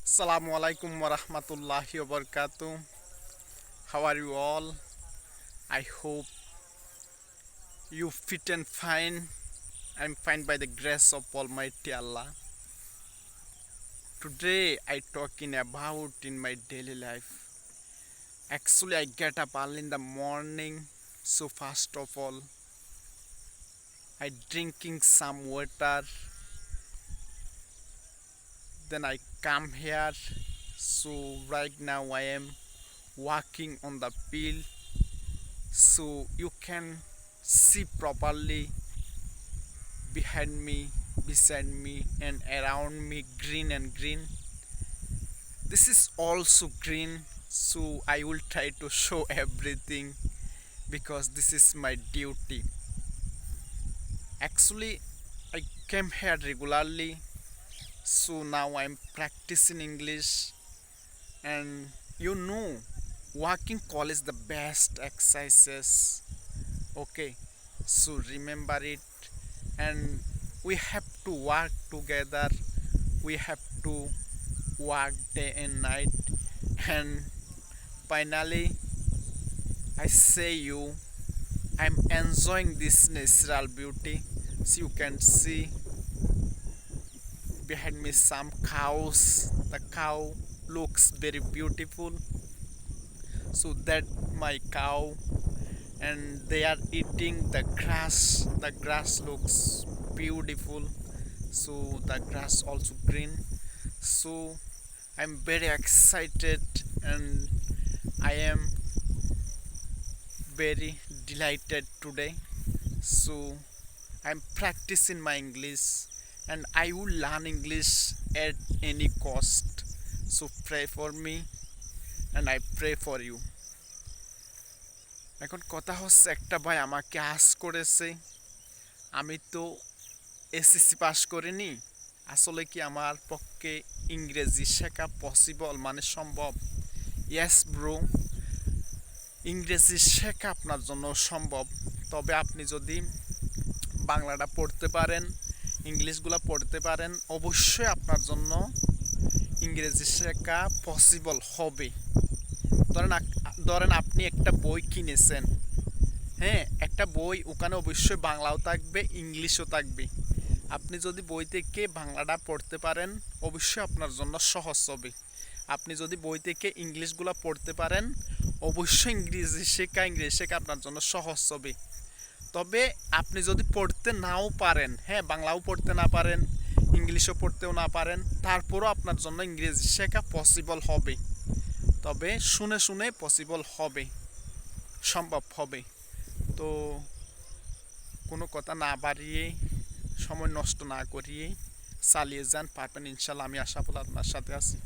Assalamu alaikum warahmatullahi wabarakatuh. How are you all? I hope you fit and fine. I'm fine by the grace of Almighty Allah. Today I talking about in my daily life. Actually I get up early in the morning, so first of all I drinking some water, then I come here. So right now I am walking on the field, so you can see properly behind me, beside me, and around me green and green. This is also green, so I will try to show everything because this is my duty. Actually, I came here regularly, so now I'm practicing English, and you know, walking call is the best exercises. Okay, so remember it, and we have to work together, we have to work day and night, and finally I say you, I'm enjoying this natural beauty. So you can see behind me some cows. The cow looks very beautiful, so that my cow, and they are eating the grass. The grass looks beautiful, so the grass also green. So I'm very excited, and I am very delighted today. So I'm practicing my English, and I will learn English at any cost. So pray for me, and I pray for you. এখন কথা হচ্ছে, একটা ভাই আমাকে ask করেছে, আমি তো SSC pass করিনি, আসলে কি আমার পক্ষে ইংরেজি শেখা পসিবল, মানে সম্ভব? ইয়েস ব্রো, ইংরেজি শেখা আপনার জন্য সম্ভব, তবে আপনি যদি বাংলাটা পড়তে পারেন, ইংলিশগুলো পড়তে পারেন, অবশ্যই আপনার জন্য ইংরেজি শেখা পসিবল হবে। ধরেন ধরেন আপনি একটা বই কিনেছেন, হ্যাঁ, একটা বই, ওখানে অবশ্যই বাংলাও থাকবে, ইংলিশও থাকবে। আপনি যদি বই থেকে বাংলাটা পড়তে পারেন, অবশ্যই আপনার জন্য সহজ হবে। আপনি যদি বই থেকে ইংলিশগুলো পড়তে পারেন, অবশ্যই ইংরেজি শেখা আপনার জন্য সহজ হবে। তবে আপনি যদি পড়তে নাও পারেন, হ্যাঁ, বাংলাও পড়তে না পারেন, ইংলিশও পড়তেও না পারেন, তারপরও আপনার জন্য ইংরেজি শেখা পসিবল হবে। তবে শুনে শুনে পসিবল হবে, সম্ভব হবে। তো কোনো কথা না বাড়িয়ে, সময় নষ্ট না করিয়ে চালিয়ে যান, পারবেন ইনশাল্লাহ। আমি আশাফুল আপনার সাথে আছি।